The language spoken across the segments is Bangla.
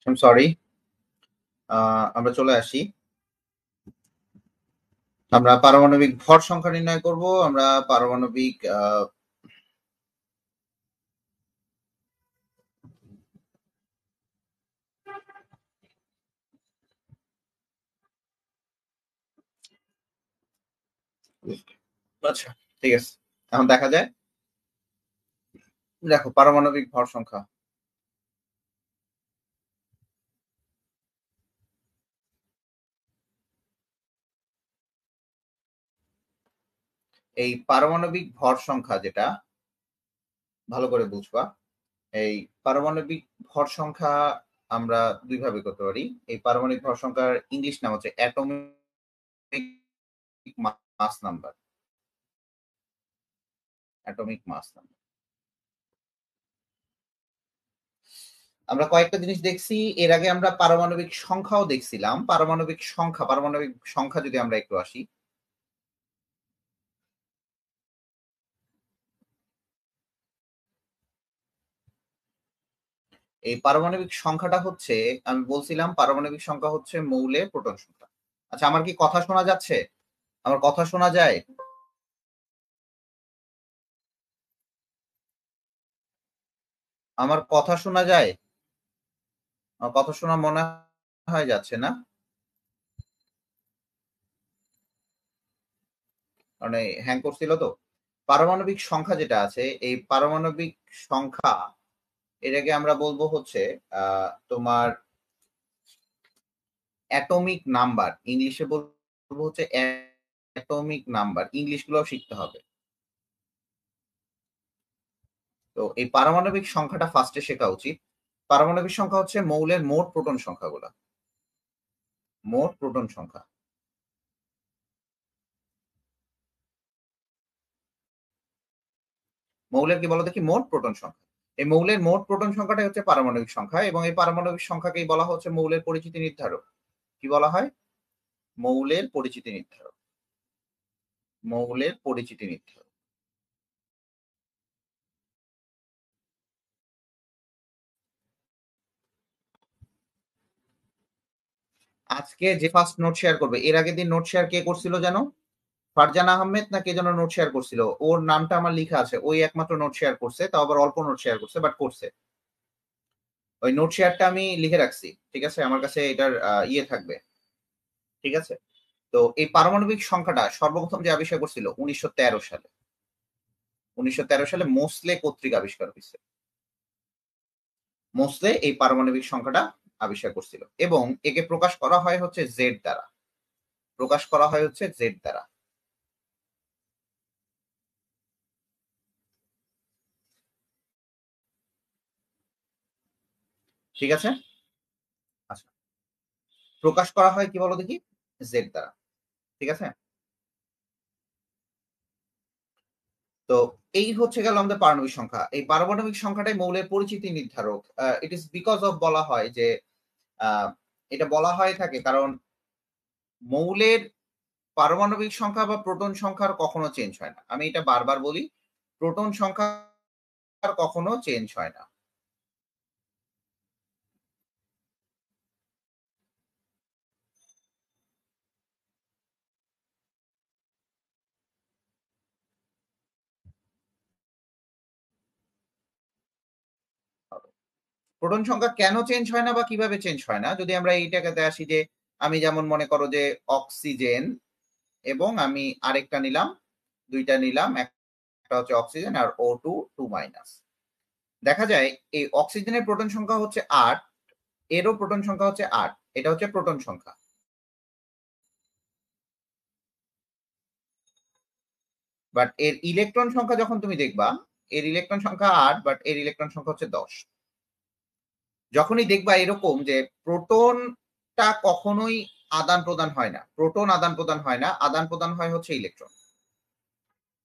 সরি। আমরা চলে আসি। আমরা পারমাণবিক ভর সংখ্যা নির্ণয় করব। আমরা পারমাণবিক আচ্ছা, ঠিক আছে। এখন দেখা যায়। দেখো পারমাণবিক ভর সংখ্যা। এই পারমাণবিক ভর সংখ্যা যেটা ভালো করে বুঝবা। এই পারমাণবিক ভর সংখ্যা আমরা ২ ভাবে করতে পারি। এই পারমাণবিক ভর সংখ্যার ইংলিশ নাম হচ্ছে atomic mass number. Atomic mass number. আমরা কয়েকটা জিনিস দেখছি। এর আগে আমরা পারমাণবিক সংখ্যাও দেখছিলাম। পারমাণবিক সংখ্যা যদি আমরা একটু আসি। এই পারমাণবিক সংখ্যাটা হচ্ছে, আমি বলছিলাম পারমাণবিক সংখ্যা হচ্ছে মৌলের প্রোটন সংখ্যা। আচ্ছা, আমার কি কথা শোনা যাচ্ছে? আমার কথা শোনা যায়? আমার কথা শোনা যায়? আমার কথা শোনা মনে হয় যাচ্ছে না? মানে হ্যাং করছিল তো? পারমাণবিক সংখ্যা যেটা আছে, এই পারমাণবিক সংখ্যা এটাকে আমরা বলবো হচ্ছে তোমার অ্যাটমিক নাম্বার। ইংলিশে বলবো হচ্ছে অ্যাটমিক নাম্বার। ইংলিশ গুলোও শিখতে হবে। তো এই পারমাণবিক সংখ্যাটা ফার্স্টে শেখা উচিত। পারমাণবিক সংখ্যা হচ্ছে মৌলের মোট প্রোটন সংখ্যাগুলা। মোট প্রোটন সংখ্যা। মৌলের কি বলো দেখি? মোট প্রোটন সংখ্যা। এই মৌলের মোট প্রোটন সংখ্যাটাই হচ্ছে পারমাণবিক সংখ্যা এবং এই পারমাণবিক সংখ্যাকেই বলা হচ্ছে মৌলের পরিচিতি নির্ধারক। কি বলা হয়? মৌলের পরিচিতি নির্ধারক। মৌলের পরিচিতি নির্ধারক। আজকে যে ফার্স্ট নোট শেয়ার করবে, এর আগের দিন নোট শেয়ার কে করছিল জানো? ফারজানা আহমেদ না কে যেন নোট শেয়ার করছিল। ওর নামটা আমার লিখা আছে। ওই একমাত্র নোট শেয়ার করছে। তাও আবার অল্প নোট শেয়ার করছে, বাট করছে। ওই নোট শেয়ারটা আমি লিখে রাখছি। ঠিক আছে? আমার কাছে এটার ইয়ে থাকবে। ঠিক আছে? তো এই পারমাণবিক সংখ্যাটা সর্বপ্রথম যে আবিষ্কার করছিল ১৯১৩ সালে। ১৯১৩ সালে মোসলে কর্তৃক আবিষ্কার হইছে। মোসলে এই পারমাণবিক সংখ্যাটা আবিষ্কার করছিল এবং একে প্রকাশ করা হয় হচ্ছে জেড দ্বারা। প্রকাশ করা হয় হচ্ছে জেড দ্বারা। ঠিক আছে? আচ্ছা। প্রকাশ করা হয় কি বলো দেখি? জেড দ্বারা। ঠিক আছে? তো এই হচ্ছে গেল আমাদের পারমাণবিক সংখ্যা। এই পারমাণবিক সংখ্যাটাই মৌলের পরিচিতি নির্ধারক। ইট ইস বিকজ অফ বলা হয় যে আ এটা বলা হয়ে থাকে কারণ মৌলের পারমাণবিক সংখ্যা বা প্রোটন সংখ্যার কখনো চেঞ্জ হয় না। আমি এটা বারবার বলি, প্রোটন সংখ্যার কখনো চেঞ্জ হয় না। প্রোটন সংখ্যা কেন চেঞ্জ হয় না বা কিভাবে চেঞ্জ হয় না? যদি আমরা এইটাতে আসি যে আমি যেমন মনে করো যে অক্সিজেন এবং আমি আরেকটা নিলাম, ২ টা নিলাম। একটা হচ্ছে অক্সিজেন আর O2 2 মাইনাস। দেখা যায় এই অক্সিজেনের প্রোটন সংখ্যা হচ্ছে ৮, এরও প্রোটন সংখ্যা হচ্ছে ৮। এটা হচ্ছে প্রোটন সংখ্যা। বাট এর ইলেকট্রন সংখ্যা যখন তুমি দেখবা, এর ইলেকট্রন সংখ্যা ৮ বাট এর ইলেকট্রন সংখ্যা হচ্ছে ১০। যখনই দেখবা এরকম যে প্রোটনটা কখনোই আদান-প্রদান হয় না। প্রোটন আদান-প্রদান হয় না। আদান-প্রদান হয় হচ্ছে ইলেকট্রন।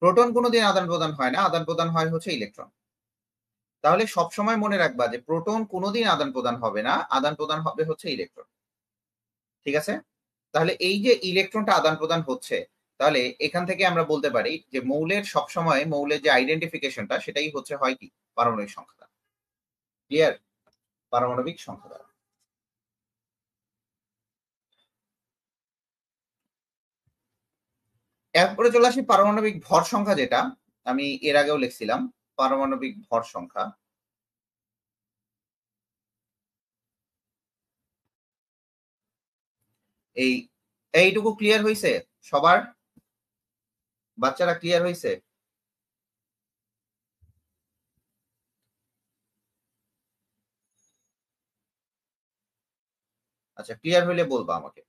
প্রোটন কোনদিন আদান-প্রদান হয় না। আদান-প্রদান হয় হচ্ছে ইলেকট্রন। তাহলে সবসময় মনে রাখবা যে প্রোটন কোনদিন আদান-প্রদান হবে না। আদান-প্রদান হবে হচ্ছে ইলেকট্রন। ঠিক আছে? তাহলে এই যে ইলেকট্রনটা আদান-প্রদান হচ্ছে, তাহলে এখান থেকে আমরা বলতে পারি যে মৌলের সবসময় মৌলের যে আইডেন্টিফিকেশনটা সেটাই হচ্ছে হয় কি? পারমাণবিক সংখ্যা দ্বারা। ক্লিয়ার? পারমাণবিক সংখ্যা দ্বারা। এরপরে চলে আসি পারমাণবিক ভর সংখ্যা, যেটা আমি এর আগেও লিখছিলাম। পারমাণবিক ভর সংখ্যা, এই এইটুকু ক্লিয়ার হয়েছে সবার? বাচ্চারা ক্লিয়ার হয়েছে? আচ্ছা, ক্লিয়ার হইলে বলবা আমাকে।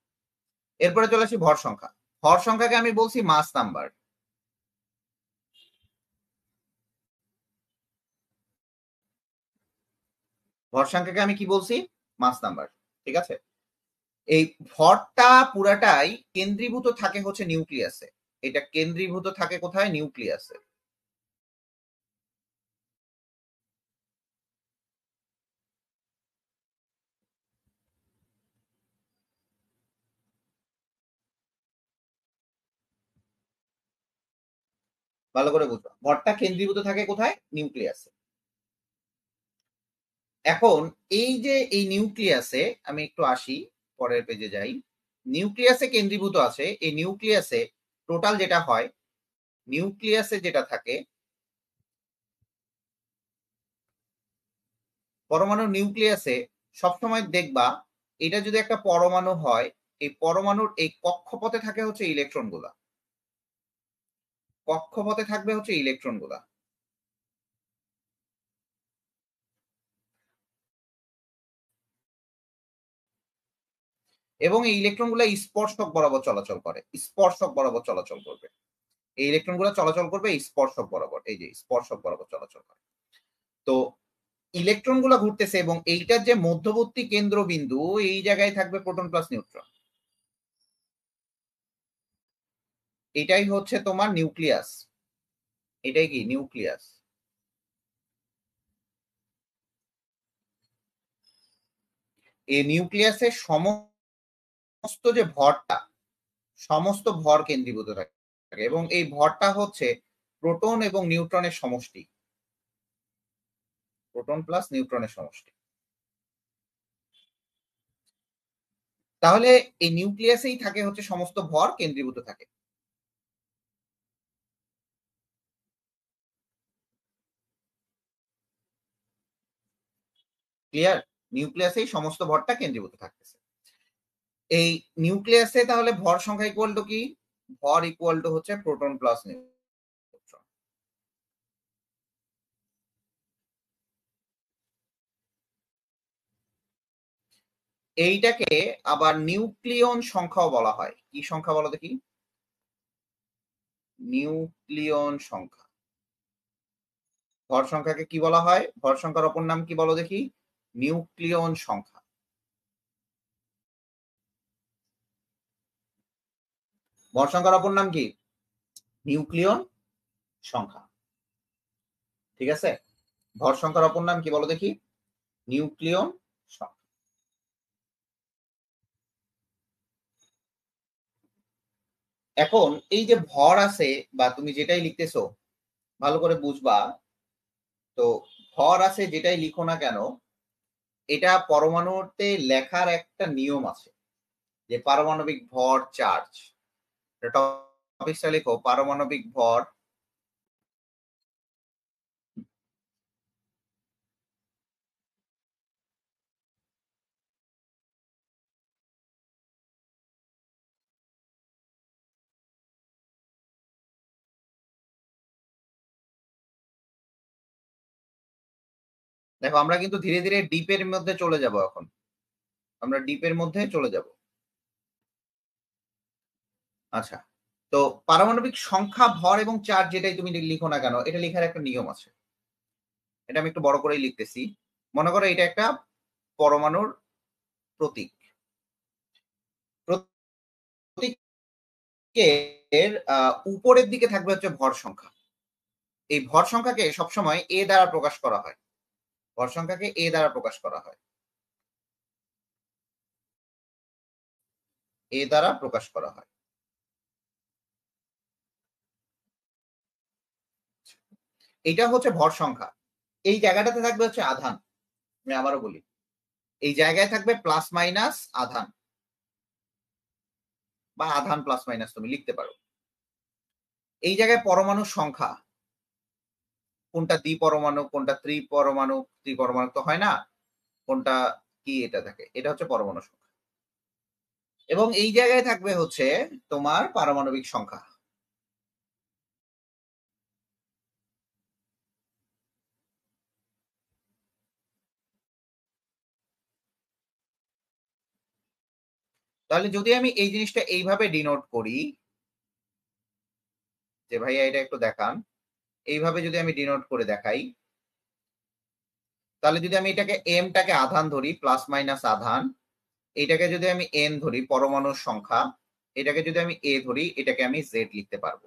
এরপরে চলে আসি ভর সংখ্যা। ভর সংখ্যাকে আমি বলছি মাস নাম্বার। ভর সংখ্যাকে আমি কি বলছি? মাস নাম্বার। ঠিক আছে, এই ভরটা পুরাটাই কেন্দ্রীভূত থাকে হচ্ছে নিউক্লিয়াসে। এটা কেন্দ্রীভূত থাকে কোথায়? নিউক্লিয়াসে। ভালো করে বুঝবা, ভরটা কেন্দ্রীভূত থাকে কোথায়? নিউক্লিয়াসে। এখন এই যে এই নিউক্লিয়াসে, আমি একটু আসি, পরের পেজে যাই। নিউক্লিয়াসে কেন্দ্রীভূত আছে। এই নিউক্লিয়াসে টোটাল যেটা হয়, নিউক্লিয়াসে যেটা থাকে, পরমাণু নিউক্লিয়াসে সবসময় দেখবা, এটা যদি একটা পরমাণু হয়, এই পরমাণুর এই কক্ষপথে থাকে হচ্ছে ইলেকট্রন গুলা। কক্ষপথে থাকবে হচ্ছে ইলেকট্রন গুলা। এবং এই ইলেকট্রন গুলা স্পর্শক বরাবর চলাচল করে। স্পর্শক বরাবর চলাচল করবে। এই ইলেকট্রন গুলা চলাচল করবে স্পর্শক বরাবর। এই যে স্পর্শক বরাবর চলাচল করে। তো ইলেকট্রন গুলা ঘুরতেছে এবং এইটার যে মধ্যবর্তী কেন্দ্রবিন্দু, এই জায়গায় থাকবে প্রোটন প্লাস নিউট্রন। এটাই হচ্ছে তোমার নিউক্লিয়াস। এটাই কি নিউক্লিয়াস। এই নিউক্লিয়াসের সমস্ত যে ভরটা, সমস্ত ভর কেন্দ্রীভূত থাকে এবং এই ভরটা হচ্ছে প্রোটন এবং নিউট্রনের সমষ্টি। প্রোটন প্লাস নিউট্রনের সমষ্টি। তাহলে এই নিউক্লিয়াসেই থাকে হচ্ছে সমস্ত ভর কেন্দ্রীভূত থাকে। ক্লিয়ার? নিউক্লিয়াসেই সমস্ত ভরটা কেন্দ্রীভূত থাকতেছে। এই নিউক্লিয়াসে তাহলে ভর সংখ্যা ইকুয়াল টু কি? ভর ইকুয়াল টু হচ্ছে প্রোটন প্লাস নিউট্রন। এইটাকে আবার নিউক্লিয়ন সংখ্যাও বলা হয়। কি সংখ্যা বলো দেখি? নিউক্লিয়ন সংখ্যা। ভর সংখ্যাকে কি বলা হয়? ভর সংখ্যার অপর নাম কি বলো দেখি? নিউক্লিয়ন সংখ্যা। ভর সংখ্যার অপর নাম কি? নিউক্লিয়ন সংখ্যা। ঠিক আছে, ভর সংখ্যার অপর নাম কি বলো দেখি? নিউক্লিয়ন সংখ্যা। এখন এই যে ভর আছে, বা তুমি যেটাই লিখতেছো ভালো করে বুঝবা। তো ভর আছে যেটাই লিখো না কেন, এটা পরমাণুতে লেখার একটা নিয়ম আছে, যে পারমাণবিক ভর চার্জ। টপিকটা লেখো, পারমাণবিক ভর দেখো, আমরা কিন্তু ধীরে ধীরে ডিপের মধ্যে চলে যাব। এখন আমরা ডিপের মধ্যে চলে যাব। আচ্ছা, তো পারমাণবিক সংখ্যা, ভর এবং চার্জ যেটাই তুমি লিখো না কেন, এটা লেখার একটা নিয়ম আছে। এটা আমি একটু বড় করেই লিখতেছি। মনে করো এটা একটা পরমাণুর প্রতীক। প্রতীকের উপরের দিকে থাকবে হচ্ছে ভর সংখ্যা। এই ভর সংখ্যাকে সবসময় এ দ্বারা প্রকাশ করা হয়। ভর সংখ্যাকে এ দ্বারা প্রকাশ করা হয়। এ দ্বারা প্রকাশ করা হয়। এটা হচ্ছে ভর সংখ্যা। এই জায়গাটাতে থাকবে হচ্ছে আধান। আমি আবারও বলি, এই জায়গায় থাকবে প্লাস মাইনাস আধান, বা আধান প্লাস মাইনাস তুমি লিখতে পারো। এই জায়গায় পরমাণুর সংখ্যা কোনটা দ্বিপরমাণু, কোনটা ত্রিপরমাণু, ত্রিপরমাণু তো হয় না, কোনটা কি এটা থাকে, এটা হচ্ছে পরমাণু সংখ্যা। এবং এই জায়গায় থাকবে হচ্ছে তোমার পারমাণবিক সংখ্যা। তাহলে যদি আমি এই জিনিসটা এইভাবে ডিনোট করি, যে ভাইয়া এটা একটু দেখান, এইভাবে যদি আমি ডিনোট করে দেখাই, তাহলে যদি আমি এটাকে এমটাকে আধান ধরি, প্লাস মাইনাস আধান, এটাকে যদি আমি এন ধরি পরমাণুর সংখ্যা, এটাকে যদি আমি এ ধরি, এটাকে আমি জেড লিখতে পারবো।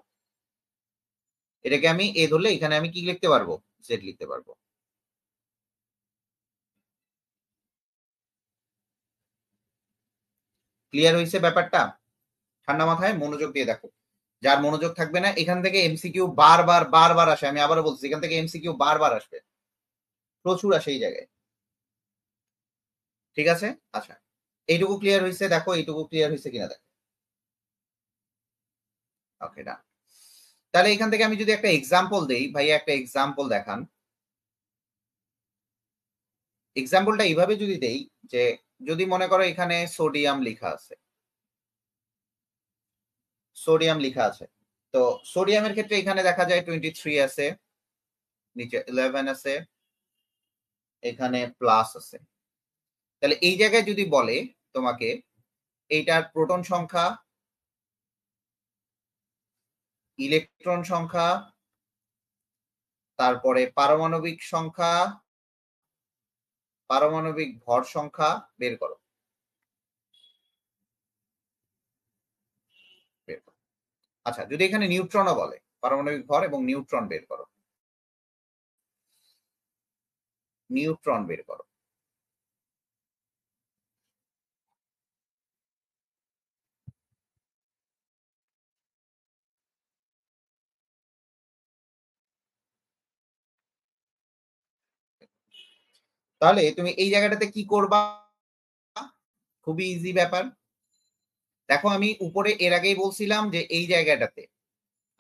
এটাকে আমি এ ধরলে এখানে আমি কি লিখতে পারবো, জেড লিখতে পারবো। ক্লিয়ার হয়েছে ব্যাপারটা? ঠান্ডা মাথায় মনোযোগ দিয়ে দেখো। যার মনোযোগ থাকবে না, এখান থেকে এমসিকিউ বারবার বারবার আসে, আমি আবারও বলছি, এখান থেকে এমসিকিউ বারবার আসবে, প্রচুর আসে এই জায়গায়। ঠিক আছে, আচ্ছা এইটুকু ক্লিয়ার হয়েছে, দেখো এইটুকু ক্লিয়ার হয়েছে কিনা দেখো। ওকে, না তাহলে এখান থেকে আমি যদি একটা এক্সাম্পল দেই, ভাইয়া একটা এক্সাম্পল দেখান। এক্সাম্পলটা এইভাবে যদি দেই, যে যদি মনে করো এখানে সোডিয়াম লেখা আছে, সোডিয়াম লেখা আছে, তো সোডিয়ামের ক্ষেত্রে এখানে দেখা যায় 23 আছে, নিচে 11 আছে, এখানে প্লাস আছে। তাহলে এই জায়গায় যদি বলে তোমাকে এইটার প্রোটন সংখ্যা, ইলেকট্রন সংখ্যা, তারপরে পারমাণবিক সংখ্যা, পারমাণবিক ভর সংখ্যা বের করো, বের করো। আচ্ছা যদি এখানে নিউট্রনও বলে, পারমাণবিক ভর এবং নিউট্রন বের করো, নিউট্রন বের করো। তাহলে তুমি এই জায়গাটাতে কি করবা, খুবই ইজি ব্যাপার। দেখো আমি উপরে এর আগেই বলছিলাম যে এই জায়গাটাতে,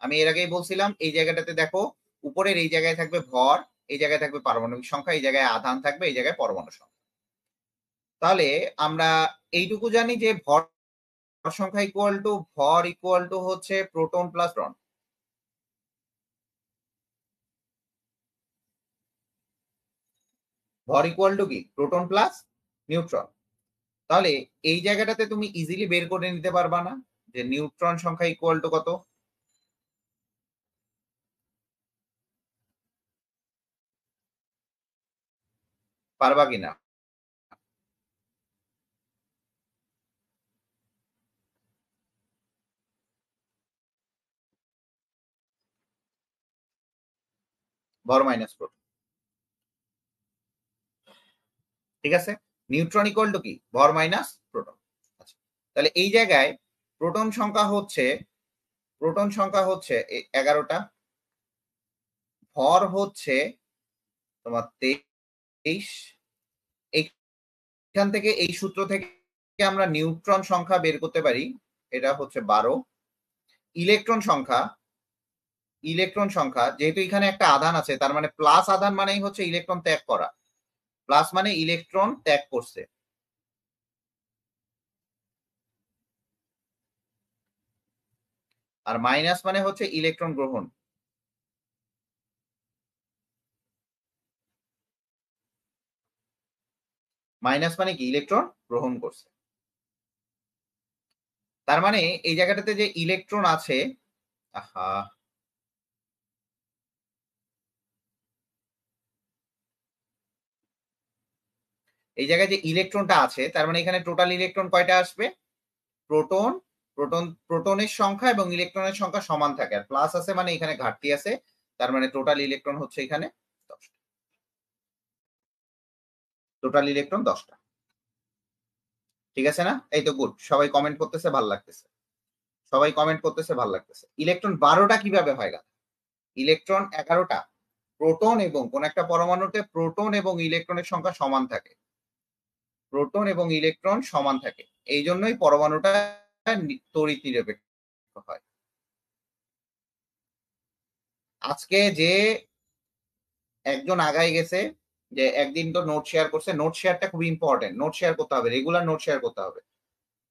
আমি এর আগেই বলছিলাম এই জায়গাটাতে দেখো, উপরের এই জায়গায় থাকবে ভর, এই জায়গায় থাকবে পারমাণবিক সংখ্যা, এই জায়গায় আধান থাকবে, এই জায়গায় পরমাণু সংখ্যা। তাহলে আমরা এইটুকু জানি যে ভর সংখ্যা ইকুয়াল টু, ভর ইকুয়াল টু হচ্ছে প্রোটন প্লাস নিউট্রন। ভর ইকুয়াল টু কি, প্রোটন প্লাস নিউট্রন। তাহলে এই জায়গাটাতে তুমি ইজিলি বের করে নিতে পারবা না যে নিউট্রন সংখ্যা ইকুয়াল টু কত, পারবা কিনা? ভর মাইনাস প্রোটন, ঠিক আছে। নিউট্রন ইকুয়াল টু কি, ভর মাইনাস প্রোটন। আচ্ছা তাহলে এই জায়গায় প্রোটন সংখ্যা হচ্ছে, প্রোটন সংখ্যা হচ্ছে 11টা, ভর হচ্ছে তোমার 23। এখান থেকে এই সূত্র থেকে আমরা নিউট্রন সংখ্যা বের করতে পারি, এটা হচ্ছে 12। ইলেকট্রন সংখ্যা, ইলেকট্রন সংখ্যা যেহেতু এখানে একটা আধান আছে, তার মানে প্লাস আধান মানেই হচ্ছে ইলেকট্রন ত্যাগ করা, প্লাস মানে ইলেকট্রন ত্যাগ করছে, আর মাইনাস মানে হচ্ছে ইলেকট্রন গ্রহণ। মাইনাস মানে কি, ইলেকট্রন গ্রহণ করছে। তার মানে এই জায়গাটাতে যে ইলেকট্রন আছে, আহা, এই জায়গায় যে ইলেকট্রনটা আছে, তার মানে এখানে টোটাল ইলেকট্রন কয়টা আসবে, প্রোটন, প্রোটনের সংখ্যা এবং ইলেকট্রনের সংখ্যা সমান থাকে, আর প্লাস আছে মানে এখানে ঘাটতি আছে, তার মানে টোটাল ইলেকট্রন হচ্ছে এখানে 10টা, টোটাল ইলেকট্রন 10টা। ঠিক আছে না? এই তো গুড, সবাই কমেন্ট করতেছে, ভাল লাগতেছে, সবাই কমেন্ট করতেছে, ভাল লাগতেছে। ইলেকট্রন 12টা কিভাবে হয় গা, ইলেকট্রন 11টা, প্রোটন এবং কোন একটা পরমাণুতে প্রোটন এবং ইলেকট্রনের সংখ্যা সমান থাকে, প্রোটন এবং ইলেকট্রন সমান থাকে, এই জন্যই পরমাণুটা তড়িৎ নিরপেক্ষ হয়। আজকে যে একজন আগায় গেছে, যে একদিন তো নোট শেয়ার করছে, নোট শেয়ারটা খুব ইম্পর্টেন্ট। নোট শেয়ার করতে হবে, রেগুলার নোট শেয়ার করতে হবে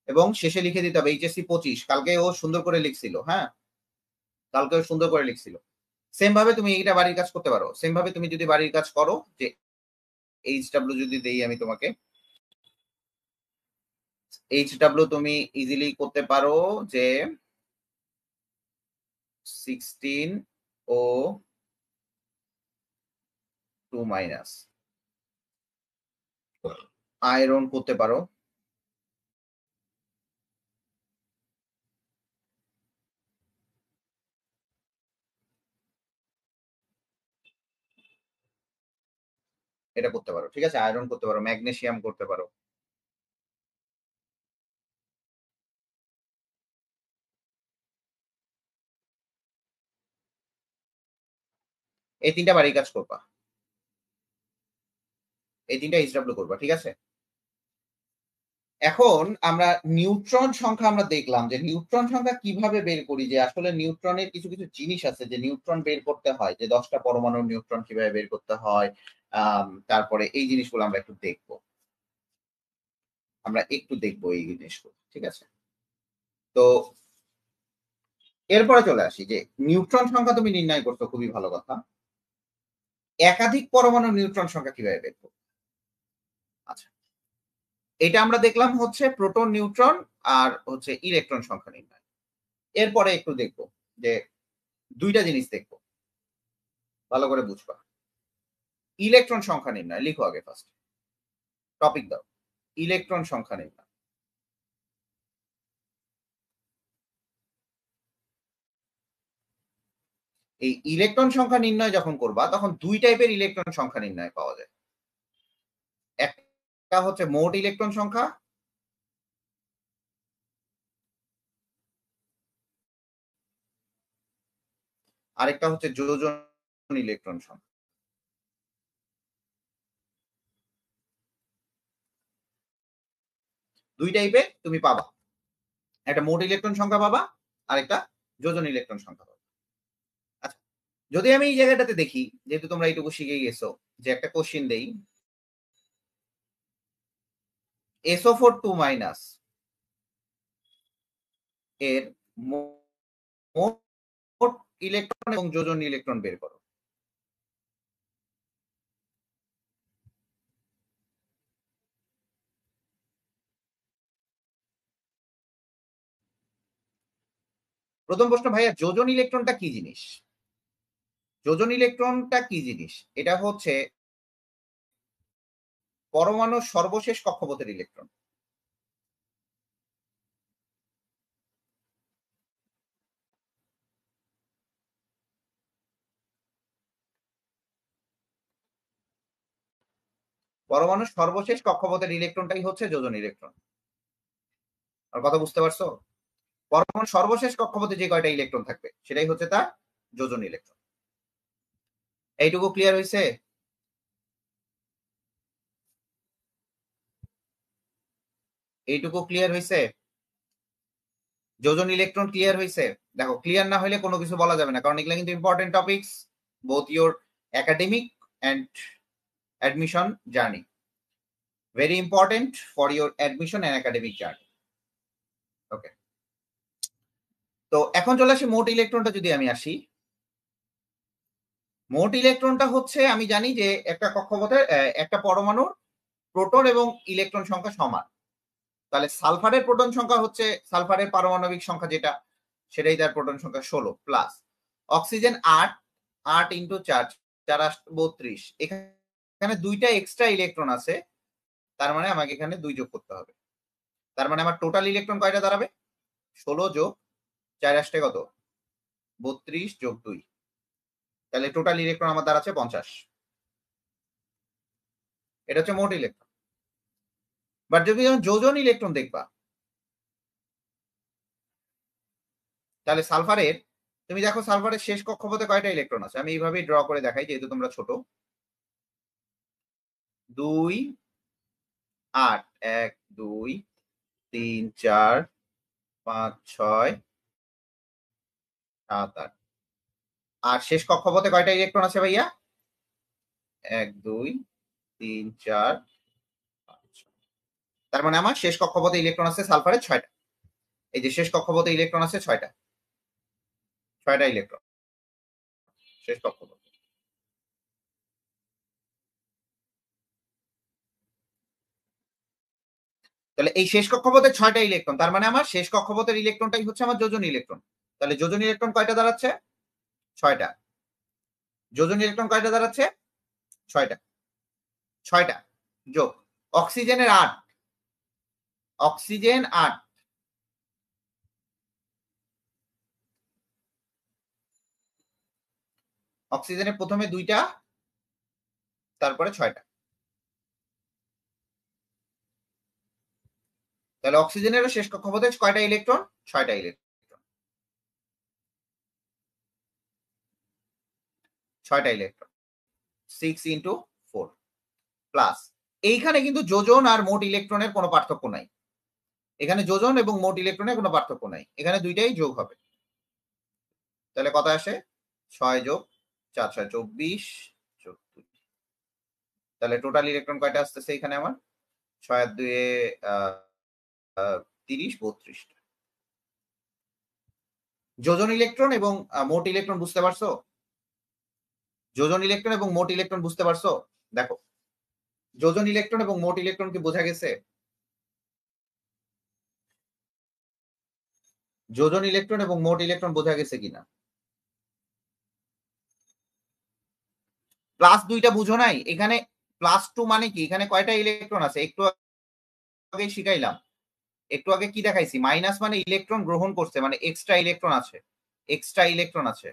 এবং শেষে লিখে দিতে হবে এইচএসসি 25। কালকে ও সুন্দর করে লিখছিল, হ্যাঁ, কালকে ও সুন্দর করে লিখছিল। সেম ভাবে তুমি এইটা বাড়ির কাজ করতে পারো। সেম ভাবে তুমি যদি বাড়ির কাজ করো, যে এইচডব্লিউ যদি দেই আমি তোমাকে, এইচডব্লিউ তুমি ইজিলি করতে পারো যে 16 ও 2 মাইনাস আয়রন করতে পারো। এটা করতে পারো, ঠিক আছে, আয়রন করতে পারো, ম্যাগনেসিয়াম করতে পারো। এই ৩ টা বাড়ির কাজ করবা। এই ৩ টা এইচডব্লিউ করবা, ঠিক আছে? এখন আমরা নিউট্রন সংখ্যা আমরা দেখলাম যে নিউট্রন সংখ্যা কিভাবে বের করি, যে আসলে নিউট্রনের কিছু কিছু জিনিস আছে যে নিউট্রন বের করতে হয়, যে 10টা পরমাণুর নিউট্রন কিভাবে বের করতে হয়। তারপরে এই জিনিসগুলো আমরা একটু দেখব। আমরা একটু দেখবো এই জিনিসগুলো, ঠিক আছে? তো এরপরে চলে আসি যে নিউট্রন সংখ্যা তুমি নির্ণয় করছো, খুবই ভালো কথা। একাধিক পরমাণু নিউট্রন সংখ্যা কিভাবে বের করবো? আচ্ছা, এটা আমরা দেখলাম হচ্ছে প্রোটন, নিউট্রন আর হচ্ছে ইলেকট্রন সংখ্যা নির্ণয়। এরপরে একটু দেখব যে ২টা জিনিস দেখব, ভালো করে বুঝবা। ইলেকট্রন সংখ্যা নির্ণয় লিখো আগে ফার্স্ট। টপিক দাও। ইলেকট্রন সংখ্যা নির্ণয়। এই ইলেকট্রন সংখ্যা নির্ণয় যখন করবা তখন ২ টাইপের ইলেকট্রন সংখ্যা নির্ণয় পাওয়া যায়। একটা হচ্ছে মোট ইলেকট্রন সংখ্যা, আরেকটা হচ্ছে যোজন ইলেকট্রন সংখ্যা। ২ টাইপের তুমি পাবা। একটা মোট ইলেকট্রন সংখ্যা পাবা, আরেকটা যোজন ইলেকট্রন সংখ্যা পাবা। আচ্ছা, যদি আমি এই জায়গাটাতে দেখি, যেহেতু তোমরা এইটুকু শিখে গেছো, যে একটা কোশ্চেন দেই, SO4 2 মাইনাস এর মোট ইলেকট্রন এবং যোজন ইলেকট্রন বের করো। প্রথম প্রশ্ন, ভাইয়া যোজন ইলেকট্রনটা কি জিনিস? যোজন ইলেকট্রনটা কি জিনিস? এটা হচ্ছে পরমাণুর সর্বশেষ কক্ষপথের ইলেকট্রন। পরমাণুর সর্বশেষ কক্ষপথের ইলেকট্রনটাই হচ্ছে যোজন ইলেকট্রন। আর কথা বুঝতে পারছো? পরমাণুর সর্বশেষ কক্ষপথে যে কয়টা ইলেকট্রন থাকবে সেটাই হচ্ছে তার যোজন ইলেকট্রন। এইটুকু ক্লিয়ার হয়েছে? এইটুকু ক্লিয়ার হয়েছে? যোজন ইলেকট্রন ক্লিয়ার হয়েছে? দেখো, ক্লিয়ার না হলে কোনো কিছু বলা যাবে না, কারণ এগুলো কিন্তু important topics, both your academic and admission journey. Very important for your admission and academic journey. Okay, তো এখন চলে আসি মোট ইলেকট্রনটা যদি আমি আসি। মোট ইলেকট্রনটা হচ্ছে, আমি জানি যে একটা কক্ষপথে একটা পরমাণুর প্রোটন এবং ইলেকট্রন সংখ্যা সমান। তাহলে সালফারের প্রোটন সংখ্যা হচ্ছে, সালফারের পারমাণবিক সংখ্যা যেটা, সেটাই তার প্রোটন সংখ্যা 16 প্লাস অক্সিজেন 8, 8 ইন্টু 4, 4 32। এখানে 2টা এক্সট্রা ইলেকট্রন আছে, তার মানে আমাকে এখানে 2 যোগ করতে হবে। তার মানে আমার টোটাল ইলেকট্রন কয়টা দাঁড়াবে? 16 যোগ 4 আসতে কত? 32 যোগ 2। তাহলে টোটাল ইলেকট্রন আমার দাঁড়াচ্ছে 50। এটা হচ্ছে মোট ইলেকট্রন। বাট যদি যোজন ইলেকট্রন দেখবা, তাহলে সালফারের, তুমি দেখো সালফারের শেষ কক্ষপথে কয়টা ইলেকট্রন আছে। আমি এইভাবেই ড্র করে দেখাই যেহেতু তোমরা ছোট। 2, 8, 1, 2, 3, 4, 5, 6, 7, 8। আর শেষ কক্ষপথে কয়টা ইলেকট্রন আছে ভাইয়া? 1 2 3 4 5। তার মানে আমার শেষ কক্ষপথে ইলেকট্রন আছে সালফারের 6টা। এই যে শেষ কক্ষপথে ইলেকট্রন আছে 6টা, 6টা ইলেকট্রন শেষ কক্ষপথে। তাহলে এই শেষ কক্ষপথে 6টা ইলেকট্রন, তার মানে আমার শেষ কক্ষপথের ইলেকট্রনটাই হচ্ছে আমার যোজন ইলেকট্রন। তাহলে যোজন ইলেকট্রন কয়টা দাঁড়াচ্ছে? 6টা। যোজন ইলেকট্রন কয়টা দাঁড়াচ্ছে? 6টা। 6টা যোগ অক্সিজেনের 8, অক্সিজেন 8, অক্সিজেনের প্রথমে 2টা, তারপরে 6টা। তাহলে অক্সিজেনেরও শেষ কক্ষপথে কয়টা ইলেকট্রন? 6টা ইলেকট্রন। 6টা ইলেকট্রন 6 ইন্টু 4 প্লাস। এইখানে কিন্তু যোজন আর মোট ইলেকট্রনের কোনো পার্থক্য নাই। এখানে যোজন এবং মোট ইলেকট্রনের কোনো পার্থক্য নাই, এখানে দুইটাই যোগ হবে। তাহলে কত আসে? 6 যোগ 4 6 24 যোগ 2। তাহলে টোটাল ইলেকট্রন কয়টা আসতেছে এখানে আমার? 6 আর 2 এ 30 32। যোজন ইলেকট্রন এবং মোট ইলেকট্রন বুঝতে পারছো? যোজন ইলেকট্রন এবং মোট ইলেকট্রন বুঝতে পারছো? দেখো, যোজন ইলেকট্রন এবং মোট ইলেকট্রন কি বোঝা গেছে? যোজন ইলেকট্রন এবং মোট ইলেকট্রন বোঝা গেছে কিনা? প্লাস 2টা বুঝো নাই? এখানে +2 মানে কি? এখানে কয়টা ইলেকট্রন আছে? একটু আগে শিখাইলাম। একটু আগে কি দেখাইছি? মাইনাস মানে ইলেকট্রন গ্রহণ করছে, মানে এক্সট্রা ইলেকট্রন আছে, এক্সট্রা ইলেকট্রন আছে,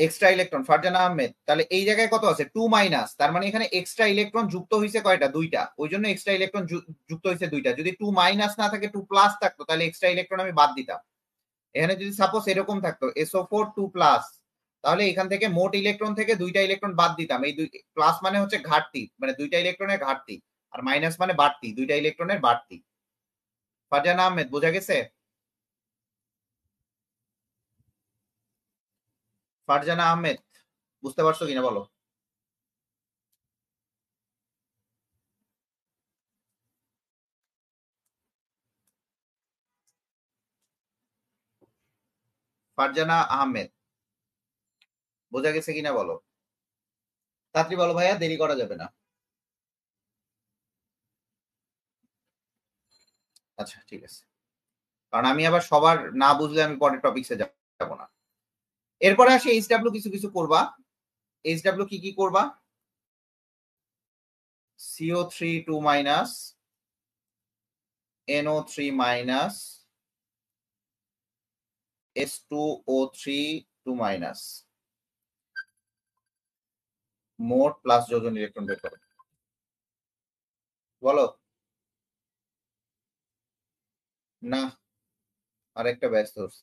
এক্সট্রা ইলেকট্রন। ফারজানা আহমেদ, তাহলে এই জায়গায় কত আছে? 2 মাইনাস, তার মানে এখানে এক্সট্রা ইলেকট্রন যুক্ত হয়েছে কয়টা? 2টা, ওই জন্য এক্সট্রা ইলেকট্রন যুক্ত হয়েছে 2টা। যদি 2 মাইনাস না থাকে 2 প্লাস থাকতো, তাহলে এক্সট্রা ইলেকট্রন আমি বাদ দিতাম। এখানে যদি সাপোজ এরকম থাকতো SO4 2 প্লাস, তাহলে এখান থেকে মোট ইলেকট্রন থেকে 2টা ইলেকট্রন বাদ দিতাম। এই দুই প্লাস মানে হচ্ছে ঘাটতি, মানে 2টা ইলেকট্রনের ঘাটতি, আর মাইনাস মানে বাড়তি, 2টা ইলেকট্রনের বাড়তি। ফারজানা আহমেদ, বোঝা গেছে? ফারজানা আহমেদ, বুঝতে পারছো কিনা বলো? ফারজানা আহমেদ, বোঝা গেছে কিনা বলো? তাড়াতাড়ি বলো ভাইয়া, দেরি করা যাবে না। আচ্ছা ঠিক আছে, কারণ আমি আবার সবার না বুঝলে আমি পরের টপিকসে যাব না। এরপরে আসি এইচডব্লিউ, কিছু কিছু করবা। এইচডব্লিউ কি কি করবা? CO3 2 minus, NO3 minus, S2O3 2 minus, মোট প্লাস যোজন ইলেকট্রন বের করো। বলো। না, আরেকটা ব্যস্ত হচ্ছে।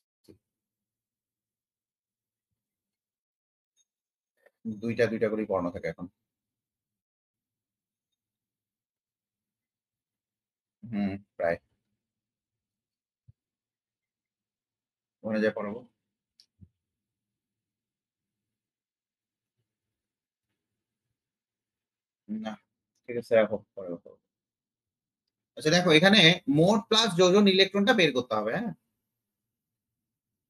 দুইটা দুইটা করেই পড়ানো থাকে এখন। হুম, প্রায় ওখানে যা পড়াবো। না, ঠিক আছে, রাখো, পরে কথা বলবো। আচ্ছা দেখো, এখানে মোট প্লাস যোজন ইলেকট্রনটা বের করতে হবে, হ্যাঁ?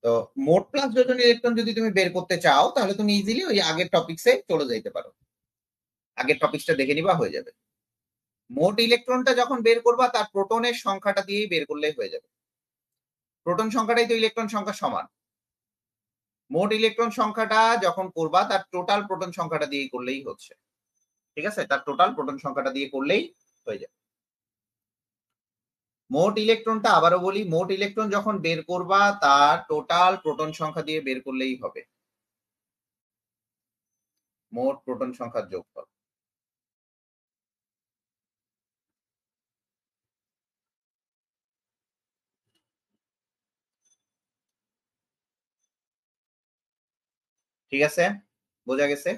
তো মোট প্লাস যোজন ইলেকট্রন যদি তুমি বের করতে চাও, তাহলে তুমি ইজিলি ওই আগের টপিকসে চলে যাইতে পারো, আগের টপিকসটা দেখে নিবা, হয়ে যাবে। মোট ইলেকট্রনটা যখন বের করবা, তার প্রোটনের সংখ্যাটা দিয়েই বের করলেই হয়ে যাবে। প্রোটন সংখ্যাটাই তো ইলেকট্রন সংখ্যার সমান। মোট ইলেকট্রন সংখ্যাটা যখন করবা, তার টোটাল প্রোটন সংখ্যাটা দিয়ে করলেই হচ্ছে। ঠিক আছে, তার টোটাল প্রোটন সংখ্যাটা দিয়ে করলেই হয়ে যাবে। মোট ইলেকট্রনটা আবারও বলি, মোট ইলেকট্রন যখন বের করবা, তার টোটাল প্রোটন সংখ্যা দিয়ে বের করলেই হবে, মোট প্রোটন সংখ্যার যোগফল। ঠিক আছে, বোঝা গেছে?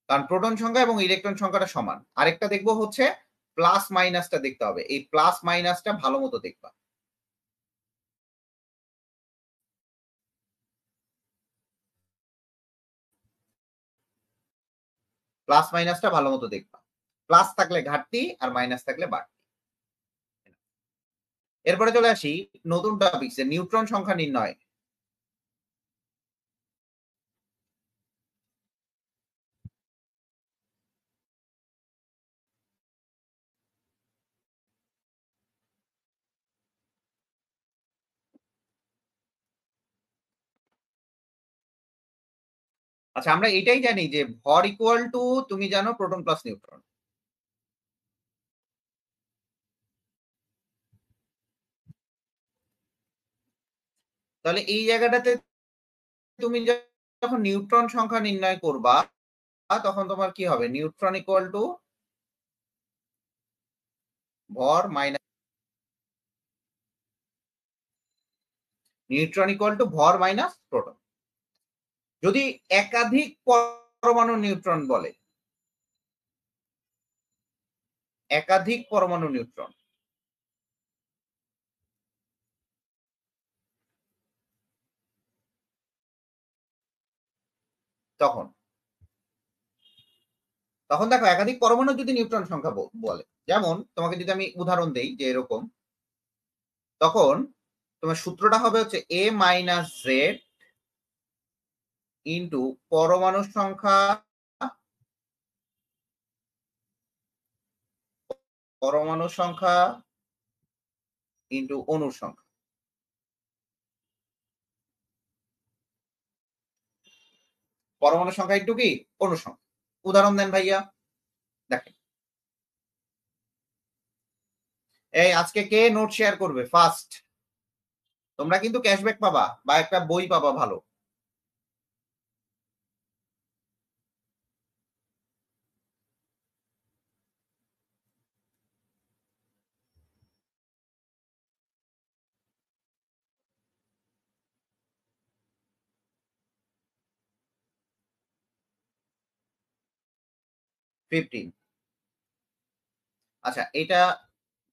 কারণ প্রোটন সংখ্যা এবং ইলেকট্রন সংখ্যাটা সমান। আরেকটা দেখবো হচ্ছে প্লাস মাইনাসটা দেখতে হবে, এই প্লাস মাইনাসটা ভালো মতো দেখবা। প্লাস মাইনাসটা ভালো মতো দেখবা, প্লাস থাকলে ঘাটতি আর মাইনাস থাকলে বাড়তি। এরপরে চলে আসি নতুন টপিকসে, নিউট্রন সংখ্যা নির্ণয়। আচ্ছা, আমরা এটাই জানি যে ভর ইকুয়াল টু, তুমি জানো, প্রোটন প্লাস নিউট্রন। তাহলে এই জায়গাটাতে তুমি যখন নিউট্রন সংখ্যা নির্ণয় করবা তখন তোমার কি হবে, নিউট্রন ইকুয়াল টু ভর মাইনাস, নিউট্রন ইকুয়াল টু ভর মাইনাস প্রোটন। যদি একাধিক পরমাণু নিউট্রন বলে, একাধিক পরমাণু নিউট্রন, তখন তখন দেখো একাধিক পরমাণু যদি নিউট্রন সংখ্যা বলে, যেমন তোমাকে যদি আমি উদাহরণ দেই যে এরকম, তখন তোমার সূত্রটা হবে হচ্ছে এ মাইনাস জেড ইন্টু পরমাণু সংখ্যা, পরমাণু সংখ্যা ইন্টু অণুর সংখ্যা। পরমাণু সংখ্যা ইন্টু কি, অণুর সংখ্যা। উদাহরণ দেন ভাইয়া, দেখেন। এই আজকে কে নোট শেয়ার করবে ফার্স্ট? তোমরা কিন্তু ক্যাশব্যাক পাবা বা একটা বই পাবা ভালো। ফিফটিন। আচ্ছা, এটা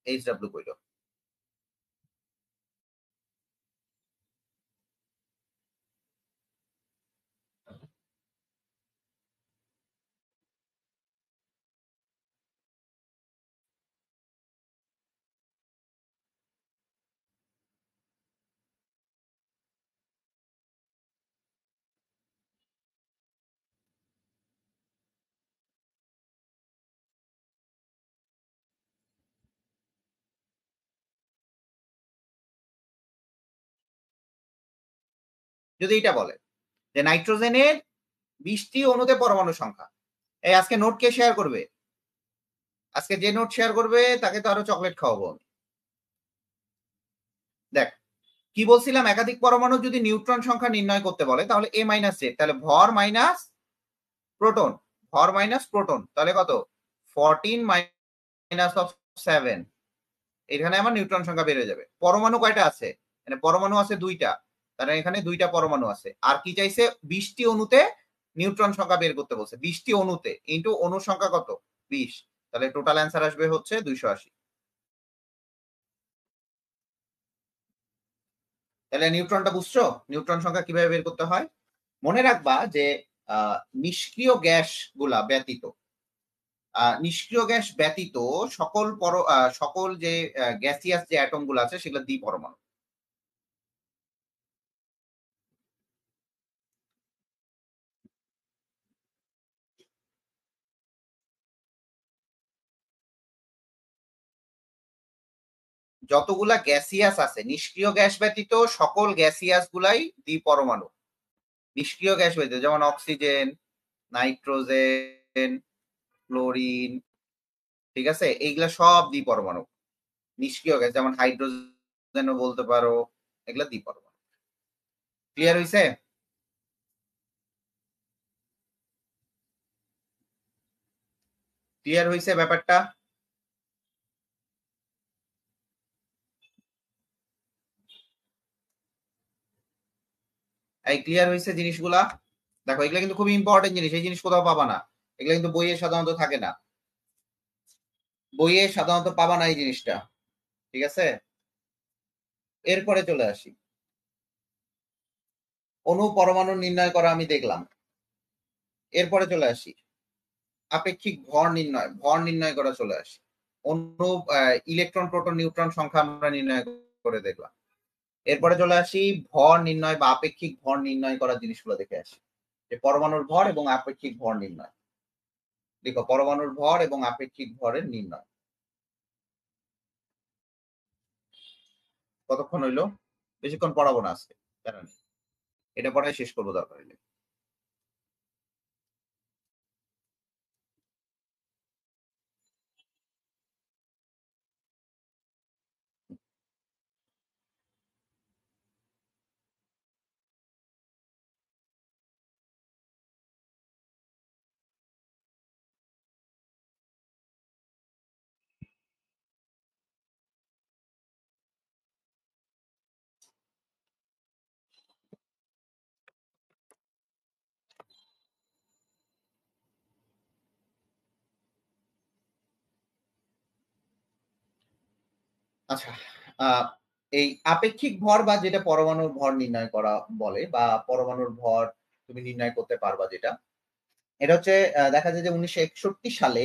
এইচডব্লিউ কইল। যদি এটা বলে যে নাইট্রোজেনের 20টি অণুতে পরমাণু সংখ্যা, এই আজকে নোট কে শেয়ার করবে? আজকে যে নোট শেয়ার করবে তাকে তো আরো চকলেট খাওয়াবো আমি। দেখ কি বলছিলাম, একাধিক পরমাণু যদি নিউট্রন সংখ্যা নির্ণয় করতে বলে তাহলে এ মাইনাস জেড, তাহলে ভর মাইনাস প্রোটন, ভর মাইনাস প্রোটন, তাহলে কত, 14 মাইনাস অফ 7। এখানে আমার নিউট্রন সংখ্যা বেড়ে যাবে। পরমাণু কয়টা আছে, মানে পরমাণু আছে 2টা, তাহলে এখানে 2টা পরমাণু আছে। আর কি চাইছে, 20টি অণুতে নিউট্রন সংখ্যা বের করতে বলছে, 20টি অণুতে ইন্টু অণুর সংখ্যা কত, 20। তাহলে টোটাল অ্যান্সার আসবে হচ্ছে 280। তাহলে নিউট্রনটা বুঝছো, নিউট্রন সংখ্যা কিভাবে বের করতে হয়। মনে রাখবা যে নিষ্ক্রিয় গ্যাস গুলা ব্যতীত, নিষ্ক্রিয় গ্যাস ব্যতীত সকল যে গ্যাসিয়াস যে অ্যাটম গুলো আছে সেগুলো দ্বিপরমাণু। যতগুলা গ্যাসিয়াস আছে, নিষ্ক্রিয় গ্যাস ব্যতীত সকল গ্যাসিয়াস গুলাই দ্বিপরমাণু। নিষ্ক্রিয় গ্যাস ব্যতীত যেমন অক্সিজেন, নাইট্রোজেন, ক্লোরিন, ঠিক আছে, এইগুলা সব দ্বিপরমাণু। নিষ্ক্রিয় গ্যাস যেমন হাইড্রোজেনও বলতে পারো, এগুলা দ্বিপরমাণু। ক্লিয়ার হইছে? ক্লিয়ার হইছে ব্যাপারটা? এই ক্লিয়ার হইছে জিনিসগুলা? দেখো এগুলা কিন্তু খুবই ইম্পর্টেন্ট জিনিস, এই জিনিস কোথাও পাবা না, এগুলা কিন্তু বইয়ে সাধারণত থাকে না, বইয়ে সাধারণত পাবা না এই জিনিসটা, ঠিক আছে। এরপরে চলে আসি, অণু পরমাণু নির্ণয় করা আমি দেখলাম। এরপরে চলে আসি, আপেক্ষিক ভর নির্ণয় করা চলে আসে। অনুরূপ ইলেকট্রন, প্রোটন, নিউট্রন সংখ্যা আমরা নির্ণয় করে দেখলাম। এরপরে চলে আসি ভর নির্ণয় বা আপেক্ষিক ভর নির্ণয় করার জিনিসগুলো দেখে আসি। যে পরমাণুর ভর এবং আপেক্ষিক ভর নির্ণয়। দেখো পরমাণুর ভর এবং আপেক্ষিক ভরের নির্ণয়। কতক্ষণ হইলো? বেশিক্ষণ পড়াবো না আজকে। প্যারা নেই। এটা পড়াই শেষ করবো দরকার হলে। আচ্ছা, আ এই আপেক্ষিক ভর বা যেটা পরমাণুর ভর নির্ণয় করা বলে বা পরমাণুর ভর তুমি নির্ণয় করতে পারবা যেটা। এটা হচ্ছে দেখা যায় যে ১৯৬১ সালে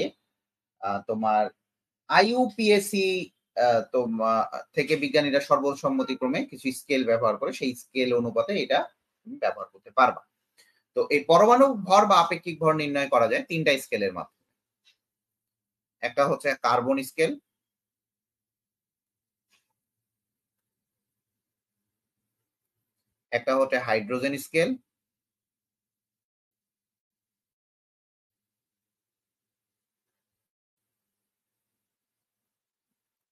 তোমার IUPAC আ তোমা থেকে বিজ্ঞানীরা সর্বসম্মতিক্রমে কিছু স্কেল ব্যবহার করে সেই স্কেল অনুপাতে এটা তুমি ব্যবহার করতে পারবা। তো এই পরমাণু ভর বা আপেক্ষিক ভর নির্ণয় করা যায় ৩ টা স্কেলের মাধ্যমে। একটা হচ্ছে কার্বন স্কেল, একটা হচ্ছে হাইড্রোজেন স্কেল,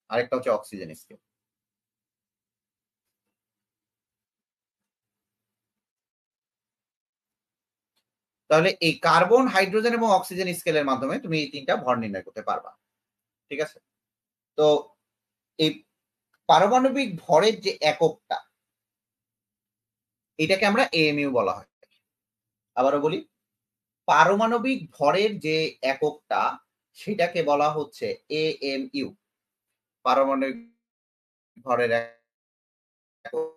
আরেকটা হচ্ছে অক্সিজেন স্কেল। তাহলে এই কার্বন, হাইড্রোজেন এবং অক্সিজেন স্কেলের মাধ্যমে তুমি এই ৩ টা ভর নির্ণয় করতে পারবা। ঠিক আছে? তো এই পারমাণবিক ভরের যে এককটা, এটাকে আমরা AMU বলা হয়। আবারও বলি, পারমাণবিক ভরের যে এককটা, সেটাকে বলা হচ্ছে AMU। পারমাণবিক ভরের একক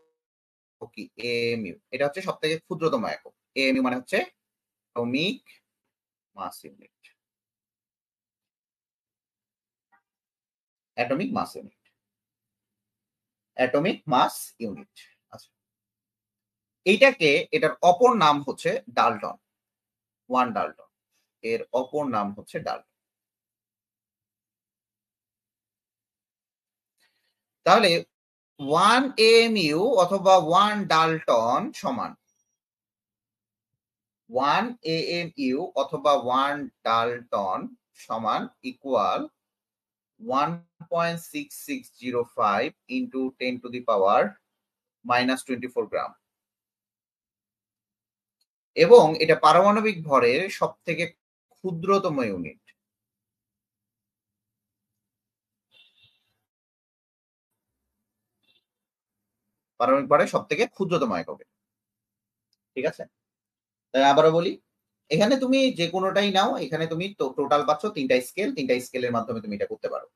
কি? AMU। এটা হচ্ছে সবথেকে ক্ষুদ্রতম একক। AMU মানে হচ্ছে atomic mass unit. Atomic mass unit. Atomic mass unit. আচ্ছা। এইটাকে এটার অপর নাম হচ্ছে ডাল্টন। 1 ডাল্টন। এর অপর নাম হচ্ছে ডাল্টন। তাহলে 1 AMU অথবা 1 ডাল্টন সমান 1 AMU অথবা 1 ডাল্টন সমান equal 1.6605 into 10 to the power -24 গ্রাম। এবং এটা পারমাণবিক ভরের সবথেকে ক্ষুদ্রতম ইউনিট। পারমাণবিক ভরের সবথেকে ক্ষুদ্রতম একক। ঠিক আছে? তাই আবারও বলি, এখানে তুমি যে কোনটাই নাও, এখানে তুমি টোটাল পাচ্ছ ৩ টা স্কেল, ৩ টা স্কেলের মাধ্যমে তুমি এটা করতে পারো।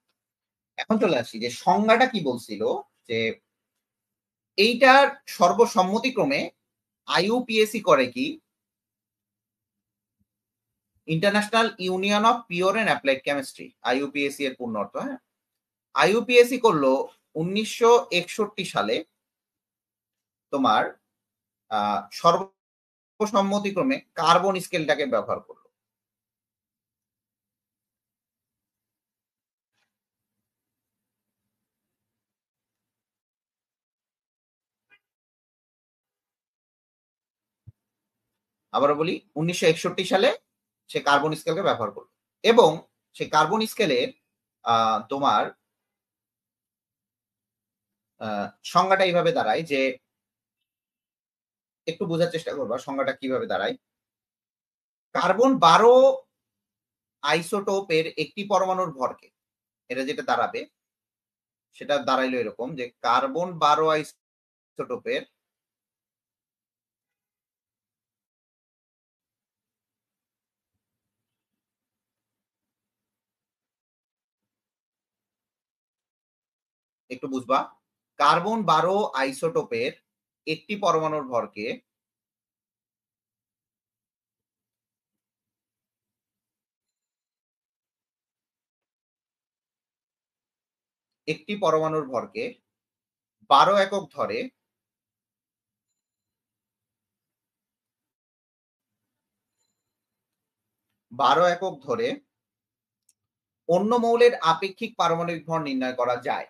এখন চলে আসি যে সংজ্ঞাটা কি বলছিল যে এইটার সর্বসম্মতিক্রমে IUPAC করে কি international union of pure and applied chemistry, IUPAC এর পূর্ণ অর্থ, হ্যাঁ? IUPAC করলো ১৯৬১ সালে তোমার সর্বসম্মতিক্রমে কার্বন স্কেলটাকে ব্যবহার করলো। আবারও বলি ১৯৬১ সালে সে কার্বন স্কেলকে ব্যবহার করলো এবং সেই কার্বন স্কেলের তোমার সংজ্ঞাটা এইভাবে দাঁড়ায় যে একটু বোঝার চেষ্টা করবা সংজ্ঞাটা কিভাবে দাঁড়ায়। কার্বন ১২ আইসোটোপের একটি পরমাণুর ভরকে, এটা যেটা দাঁড়াবে সেটা দাঁড়াইলো এরকম যে কার্বন ১২ আইসোটোপের একটু বুঝবা, কার্বন ১২ আইসোটোপের একটি পরমাণুর ভরকে একটি পরমাণুর ভরকে 12 একক ধরে অন্য মৌলের আপেক্ষিক পারমাণবিক ভর নির্ণয় করা যায়।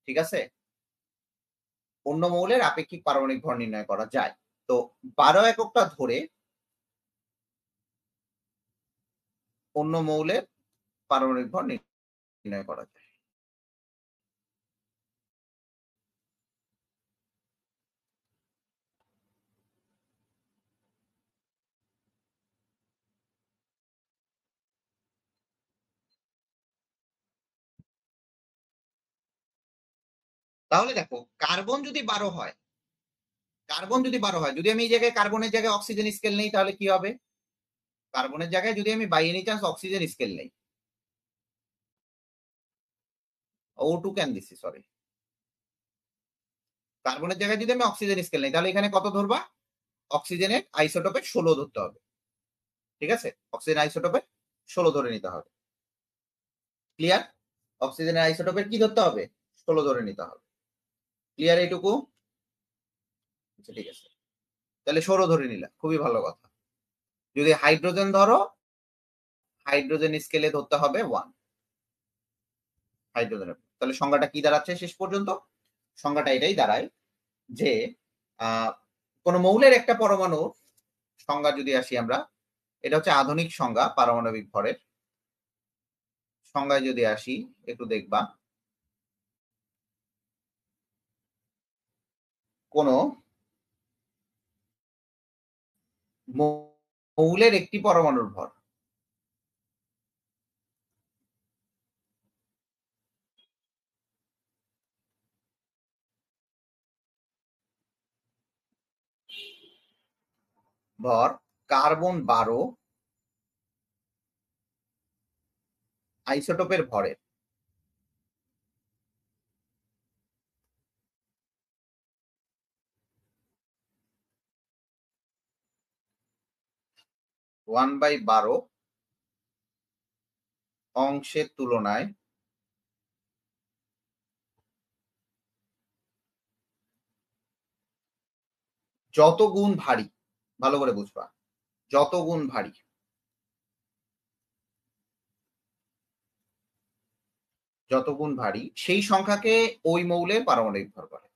ঠিক আছে? অন্য মৌলের আপেক্ষিক পারমাণবিক ভর নির্ণয় করা যায়। তো 12 এককটা ধরে অন্য মৌলের পারমাণবিক ভর নির্ণয় করা যায়। তাহলে দেখো কার্বন যদি 12 হয়, যদি আমি এই জায়গায় কার্বনের জায়গায় অক্সিজেন স্কেল নেই তাহলে কি হবে? কার্বনের জায়গায় যদি আমি by any chance oxygen scale নেই, O2 কেন দিছি, সরি, কার্বনের জায়গায় যদি আমি অক্সিজেন স্কেল নেই তাহলে এখানে কত ধরবা? অক্সিজেনের আইসোটোপের 16 ধরতে হবে। ঠিক আছে? অক্সিজেন আইসোটোপের 16 ধরে নিতে হবে। ক্লিয়ার? অক্সিজেনের আইসোটোপের কি ধরতে হবে? 16 ধরে নিতে হবে। ক্লিয়ার এইটুকু? আচ্ছা ঠিক আছে, তাহলে 16 ধরে নিলাম, খুবই ভালো কথা। যদি হাইড্রোজেন ধরো, হাইড্রোজেন স্কেলে ধরতে হবে 1 হাইড্রোজেনের। তাহলে সংজ্ঞাটা কি দাঁড়াচ্ছে শেষ পর্যন্ত? সংজ্ঞাটা এটাই দাঁড়ায় যে কোন মৌলের একটা পরমাণু সংজ্ঞা যদি আসি আমরা, এটা হচ্ছে আধুনিক সংজ্ঞা পারমাণবিক ভরের। সংজ্ঞায় যদি আসি একটু দেখবা, কোন মৌলের একটি পরমাণুর ভর কার্বন 12 আইসোটোপের ভরের 1/12 অংশের তুলনায় যত গুণ ভারী, ভালো করে বুঝবা, যত গুণ ভারী সেই সংখ্যাকে ওই মৌলের পারমাণবিক ভর বলে।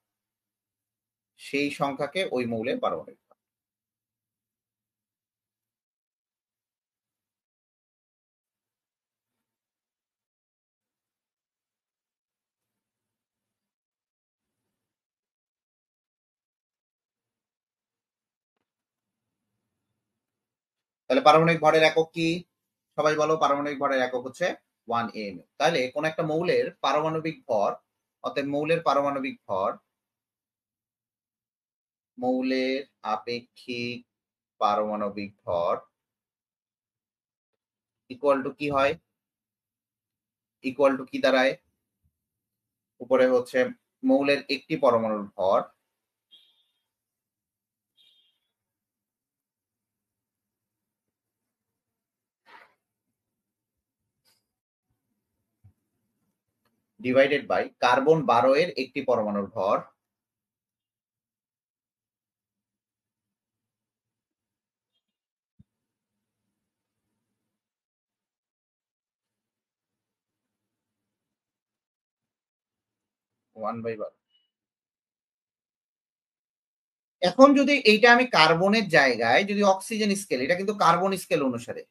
সেই সংখ্যাকে ওই মৌলের পারমাণবিক ভর। তাহলে পারমাণবিক ভরের একক কি? সবাই বলো, পারমাণবিক ভরের একক হচ্ছে 1 AMU। তাহলে কোন একটা মৌলের পারমাণবিক ভর, অর্থাৎ মৌলের আপেক্ষিক পারমাণবিক ভর ইকুয়াল টু কি হয়? ইকুয়াল টু কি দাঁড়ায়? উপরে হচ্ছে মৌলের একটি পরমাণুর ভর ডিভাইডেড বাই কার্বন 12 এর একটি পরমাণুর ভর 1/12। এখন যদি এইটা আমি কার্বনের জায়গায় যদি অক্সিজেন স্কেল, এটা কিন্তু কার্বন স্কেল অনুসারে,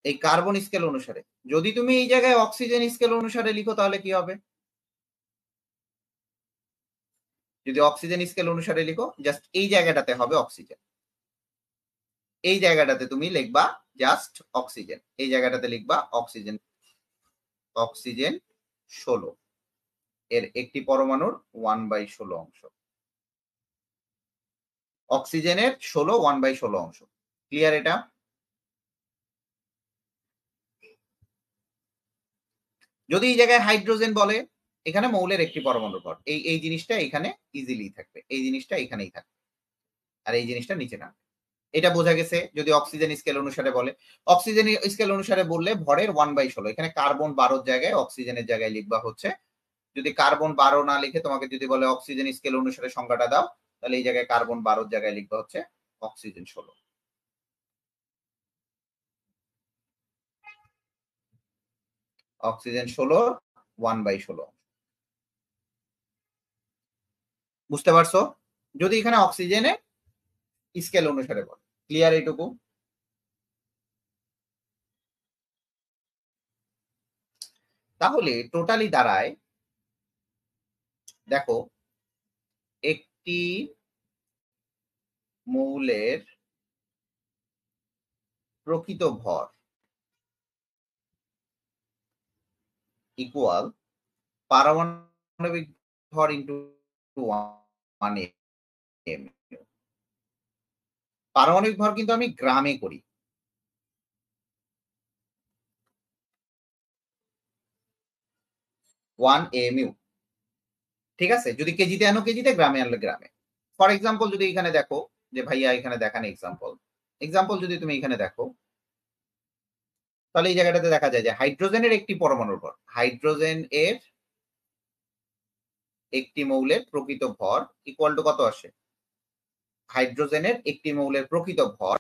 এই কার্বন স্কেল অনুসারে যদি তুমি এই জায়গায় অক্সিজেন স্কেল অনুসারে লিখো তাহলে কি হবে? যদি অক্সিজেন স্কেল অনুসারে লিখো, জাস্ট এই জায়গাটাতে হবে অক্সিজেন, এই জায়গাটাতে তুমি লিখবা জাস্ট অক্সিজেন, এই জায়গাটাতে লিখবা অক্সিজেন, অক্সিজেন 16 এর একটি পরমাণুর 1/16 অংশ, অক্সিজেনের 1/16 অংশ। ক্লিয়ার এটা? যদি এই জায়গায় হাইড্রোজেন বলে, এখানে মৌলের একটি পরমাণুর ভর, এই জিনিসটা এখানে ইজিলি থাকবে, এই জিনিসটা এখানেই থাকবে, আর এই জিনিসটা নিচে নামবে। এটা বোঝা গেছে যদি অক্সিজেন স্কেল অনুসারে বলে। অক্সিজেন স্কেল অনুসারে বললে ভরের 1/16। এখানে কার্বন 12 জায়গায় অক্সিজেনের জায়গায় লিখবা হচ্ছে, যদি কার্বন 12 না লিখে তোমাকে যদি বলে অক্সিজেন স্কেল অনুসারে সংখ্যাটা দাও, তাহলে এই জায়গায় কার্বন 12 জায়গায় লিখবা হচ্ছে অক্সিজেন 16। অক্সিজেন 16 1/16। বুঝতে পারছো? যদি এখানে অক্সিজেনের স্কেল অনুসারে বলে। ক্লিয়ার এইটুকু? তাহলে টোটালি দাঁড়ায়, দেখো, একটি মৌলের প্রকৃত ভর ইকুয়াল পারমাণবিক ভর ইন্টু 1 এম। পারমাণবিক ভর কিন্তু আমি গ্রামে করি। 1 এমইউ। ঠিক আছে? যদি কেজিতে আনো কেজিতে, গ্রামে আনলে গ্রামে। ফর এক্সাম্পল যদি এখানে দেখো যে ভাইয়া এখানে দেখান এক্সাম্পল। এক্সাম্পল যদি তুমি এখানে দেখো, তাহলে এই জায়গাটাতে দেখা যায় যে হাইড্রোজেনের একটি পরমাণুর ভর, হাইড্রোজেন এর একটি মৌলের প্রকৃত ভর ইকুয়াল টু কত আসে? হাইড্রোজেনের একটি মৌলের প্রকৃত ভর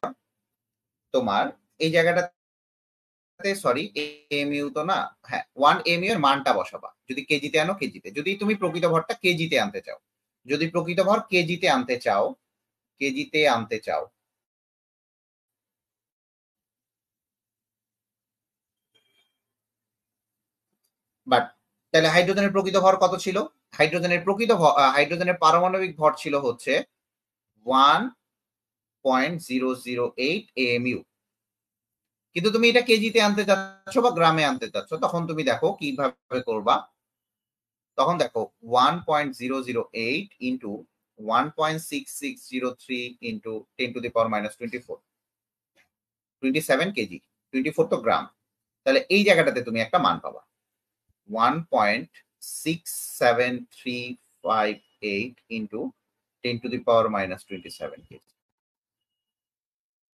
তোমার এই জায়গাটাতে, সরি, এমইউ তো না, হ্যাঁ 1 এমইউ এর মানটা বসাবা। যদি কেজিতে আনো কেজিতে, যদি তুমি প্রকৃত ভরটা কেজিতে আনতে চাও, যদি প্রকৃত ভর কেজিতে আনতে চাও, কেজিতে আনতে চাও, বাট তাহলে হাইড্রোজেনের প্রকৃত ভর কত ছিল? হাইড্রোজেনের প্রকৃত হাইড্রোজেনের পারমাণবিক ভর ছিল হচ্ছে 1.008 এমইউ। কিন্তু তুমি এটা কেজিতে আনতে চাচ্ছ বা গ্রামে আনতে চাচ্ছ, তখন তুমি দেখো কিভাবে করবা। তখন দেখো 1.008 ইন্টু 1.6603 ইন্টু 10⁻⁻24, 27 কেজি, 24 তো গ্রাম। তাহলে এই জায়গাটাতে তুমি একটা মান পাবা 1.67358 ইন্টু 10⁻⁻27 কেজি।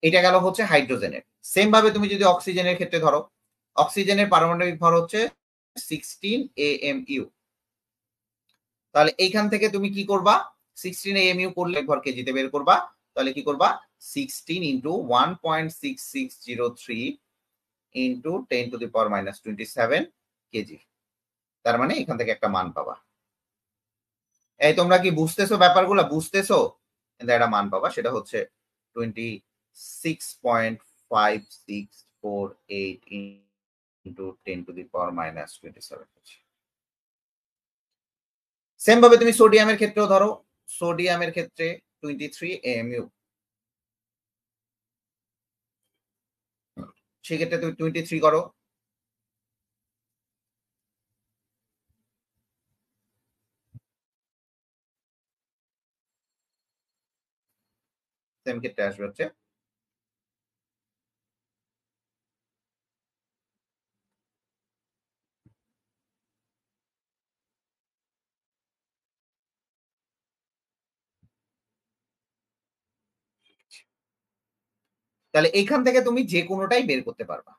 এটা গেল হচ্ছে হাইড্রোজেনের। সেম ভাবে তুমি যদি অক্সিজেনের ক্ষেত্রে ধরো, অক্সিজেনের পারমাণবিক ভর হচ্ছে 16 AMU। তাহলে এইখান থেকে তুমি কি করবা? 16 AMU করলে ভর কেজিতে বের করবা। তাহলে কি করবা? 16 ইন্টু 1.6603 ইন্টু 10⁻⁻27 কেজি। তার মানে এখান থেকে একটা মান পাবা। এই তোমরা কি বুঝতেছো ব্যাপারগুলো? বুঝতেছো? একটা মান পাবা, সেটা হচ্ছে 26.5648 ইন্টু 10⁻⁻27। সেম ভাবে তুমি সোডিয়ামের ক্ষেত্রেও ধরো, সোডিয়ামের ক্ষেত্রে 23 AMU, সেক্ষেত্রে তুমি 23 করো। সেম ক্ষেত্রে আসবে হচ্ছে তাহলে এইখান থেকে তুমি যে কোনোটাই বের করতে পারবা।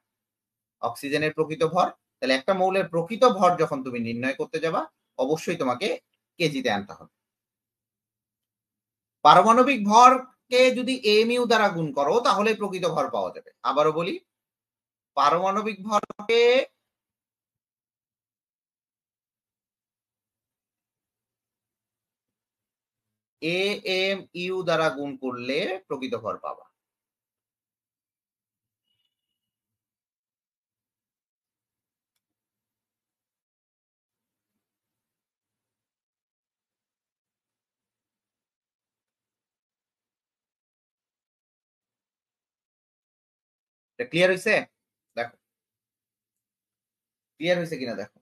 অক্সিজেনের প্রকৃত ভর, তাহলে একটা মৌলের প্রকৃত ভর যখন তুমি নির্ণয় করতে যাবা, অবশ্যই তোমাকে কেজিতে আনতে হবে। পারমাণবিক ভরকে যদি এমইউ দ্বারা গুণ করো, তাহলে প্রকৃত ভর পাওয়া যাবে। আবারও বলি, পারমাণবিক ভরকে AMU দ্বারা গুণ করলে প্রকৃত ভর পাবা। ক্লিয়ার হয়েছে? দেখো ক্লিয়ার হয়েছে কিনা দেখো।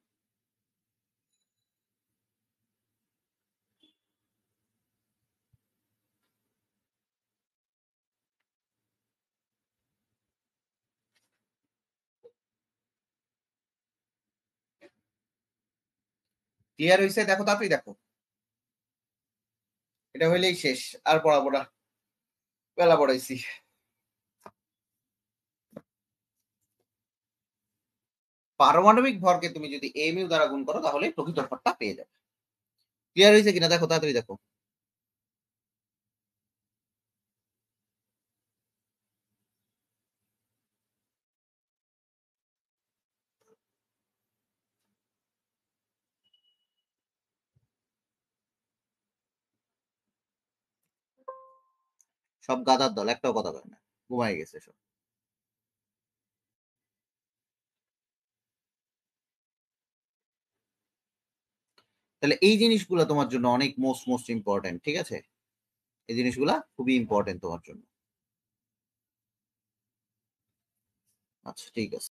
ক্লিয়ার হয়েছে? দেখো তাড়াতাড়ি দেখো। এটা হইলেই শেষ, আর পড়াবো না, বেলা পড়াইছি। পারমাণবিক ভরকে তুমি যদি mu দ্বারা গুণ করো তাহলে প্রকৃত ভরটা পেয়ে যাবে। ক্লিয়ার হইছে কিনা দেখো, তাড়াতাড়ি দেখো। সব গাধার দল, একটাও কথা কয় না। ঘুমায় গেছে সব। তাহলে এই জিনিসগুলা তোমার জন্য অনেক মোস্ট ইম্পর্টেন্ট, ঠিক আছে? এই জিনিসগুলা খুবই ইম্পর্টেন্ট তোমার জন্য। আচ্ছা ঠিক আছে।